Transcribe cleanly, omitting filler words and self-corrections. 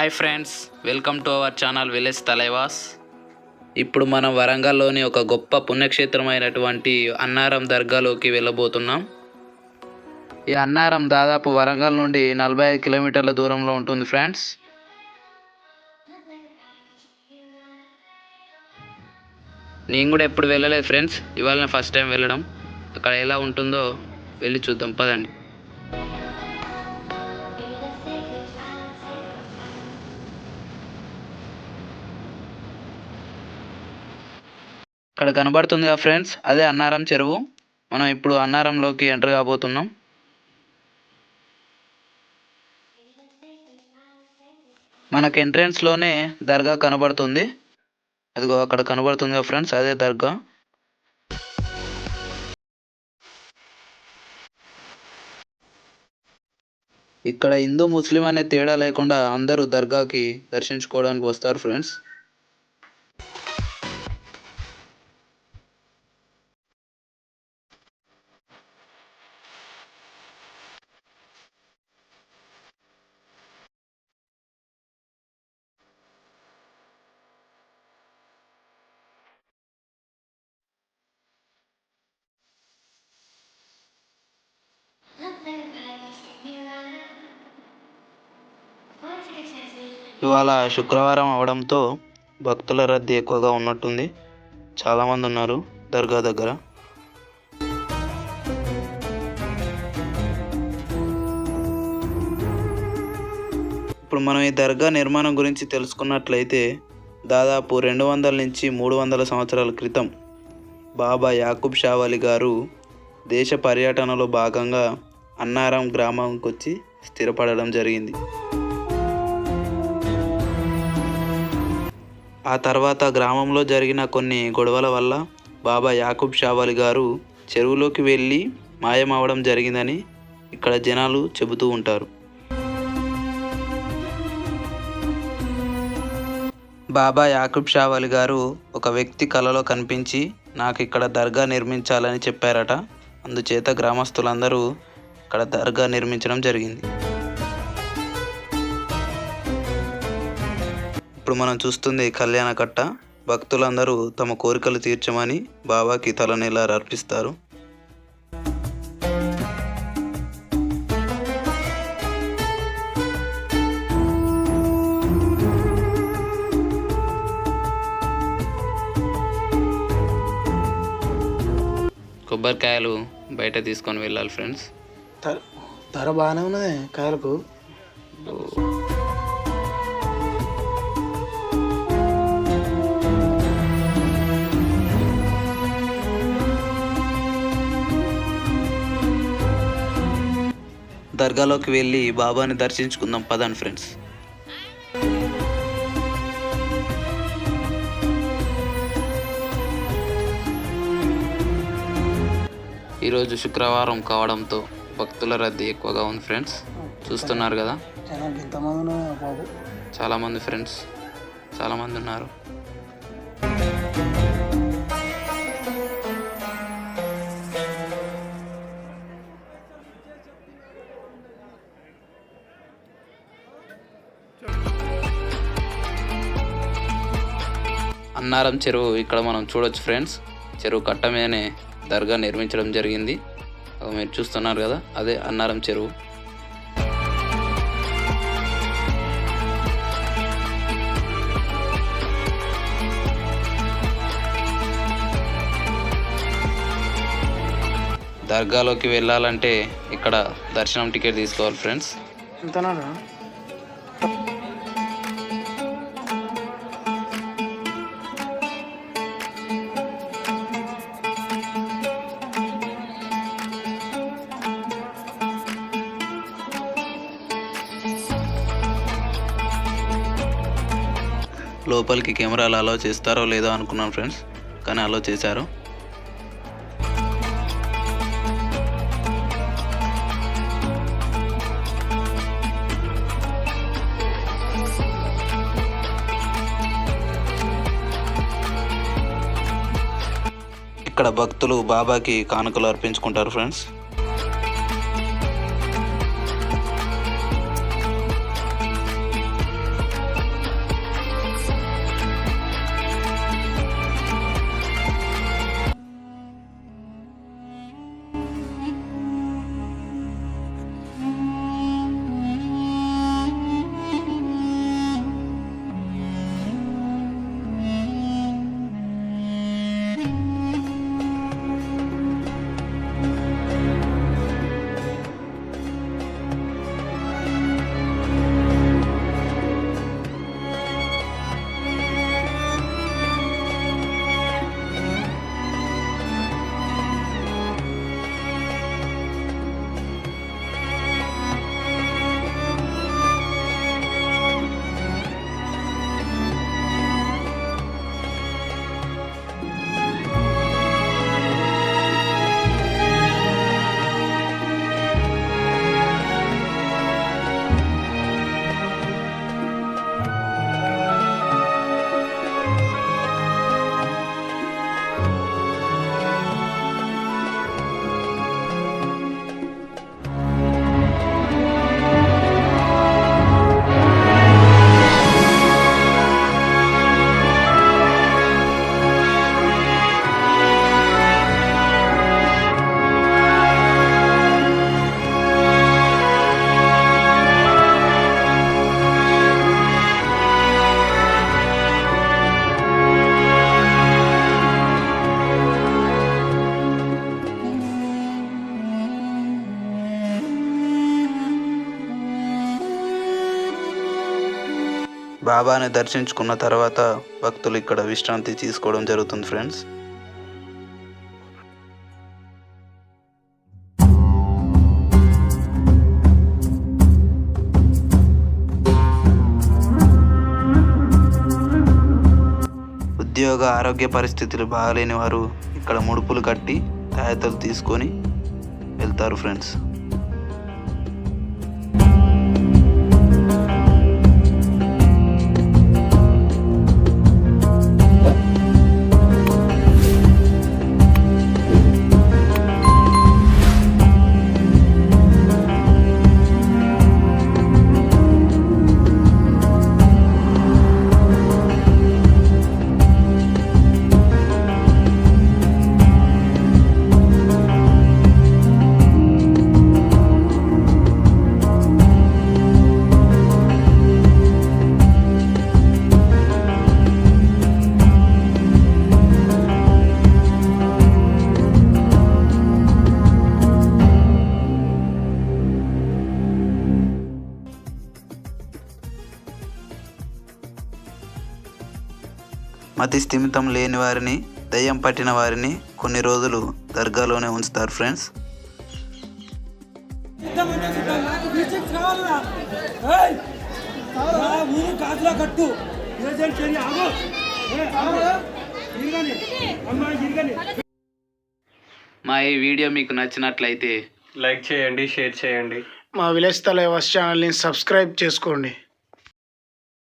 Hi friends, welcome to our channel village Thalaivas. ఇప్పుడు మనం వరంగల్లోని ఒక గొప్ప పుణ్యక్షేత్రమైనటువంటి అన్నారం దర్గాలోకి వెళ్ళబోతున్నాం. ఈ అన్నారం దాదాపు వరంగల్ నుండి 45 కిలోమీటర్ల దూరంలో ఉంటుంది ఫ్రెండ్స్. నేను కూడా ఎప్పుడు వెళ్ళలేదు ఫ్రెండ్స్, ఇవాళ ఫస్ట్ టైం వెళ్ళడం. అక్కడ ఎలా ఉంటుందో వెళ్ళి చూద్దాం పదండి. ఇక్కడ కనబడుతుంది కదా ఫ్రెండ్స్, అదే అన్నారం చెరువు. మనం ఇప్పుడు అన్నారంలోకి ఎంటర్ కాబోతున్నాం. మనకు ఎంట్రెన్స్లోనే దర్గా కనబడుతుంది. అదిగో అక్కడ కనబడుతుంది కదా ఫ్రెండ్స్, అదే దర్గా. ఇక్కడ హిందూ ముస్లిం అనే తేడా లేకుండా అందరూ దర్గాకి దర్శించుకోవడానికి వస్తారు ఫ్రెండ్స్. ఇవాళ శుక్రవారం అవడంతో భక్తుల రద్దీ ఎక్కువగా ఉన్నట్టుంది. చాలామంది ఉన్నారు దర్గా దగ్గర. ఇప్పుడు మనం ఈ దర్గా నిర్మాణం గురించి తెలుసుకున్నట్లయితే దాదాపు 200 నుంచి 300 సంవత్సరాల క్రితం బాబా యాకూబ్ షా వలి గారు దేశ పర్యటనలో భాగంగా అన్నారం గ్రామంకి వచ్చి స్థిరపడడం జరిగింది. ఆ తర్వాత గ్రామంలో జరిగిన కొన్ని గొడవల వల్ల బాబా యాకూబ్ షా వలి గారు చెరువులోకి వెళ్ళి మాయమవడం జరిగిందని ఇక్కడ జనాలు చెబుతూ ఉంటారు. బాబా యాకూబ్ షా వలి గారు ఒక వ్యక్తి కలలో కనిపించి నాకు ఇక్కడ దర్గా నిర్మించాలని చెప్పారట. అందుచేత గ్రామస్తులందరూ ఇక్కడ దర్గా నిర్మించడం జరిగింది. ఇప్పుడు మనం చూస్తుంది కళ్యాణ కట్ట. భక్తులందరూ తమ కోరికలు తీర్చమని బాబాకి తలనీలాలు అర్పిస్తారు. కొబ్బరికాయలు బయట తీసుకొని వెళ్ళాలి ఫ్రెండ్స్. ధర బాగానే ఉన్నది కాయలకు. దర్గాలోకి వెళ్ళి బాబాని దర్శించుకుందాం పదండి ఫ్రెండ్స్. ఈరోజు శుక్రవారం కావడంతో భక్తుల రద్దీ ఎక్కువగా ఉంది ఫ్రెండ్స్. చూస్తున్నారు కదా, చాలామంది ఫ్రెండ్స్, చాలామంది ఉన్నారు. అన్నారం చెరువు ఇక్కడ మనం చూడొచ్చు ఫ్రెండ్స్. చెరువు కట్ట మీదనే దర్గా నిర్మించడం జరిగింది. మీరు చూస్తున్నారు కదా, అదే అన్నారం చెరువు. దర్గాలోకి వెళ్ళాలంటే ఇక్కడ దర్శనం టికెట్ తీసుకోవాలి ఫ్రెండ్స్. లోపలికి కెమెరాలు అలో చేస్తారో లేదో అనుకున్నాను ఫ్రెండ్స్, కానీ అలో చేశారు. ఇక్కడ భక్తులు బాబాకి కానుకలు అర్పించుకుంటారు ఫ్రెండ్స్. బాబాని దర్శించుకున్న తర్వాత భక్తులు ఇక్కడ విశ్రాంతి తీసుకోవడం జరుగుతుంది ఫ్రెండ్స్. ఉద్యోగ ఆరోగ్య పరిస్థితులు బాగాలేని వారు ఇక్కడ ముడుపులు కట్టి తాయెత్తులు తీసుకొని వెళ్తారు ఫ్రెండ్స్. మతి స్థిమితం లేని వారిని, దయ్యం పట్టిన వారిని కొన్ని రోజులు దర్గాలోనే ఉంచుతారు ఫ్రెండ్స్. మా ఈ వీడియో మీకు నచ్చినట్లయితే లైక్ చేయండి, షేర్ చేయండి. మా విలేజ్ తలైవాస్ ఛానల్ని సబ్స్క్రైబ్ చేసుకోండి.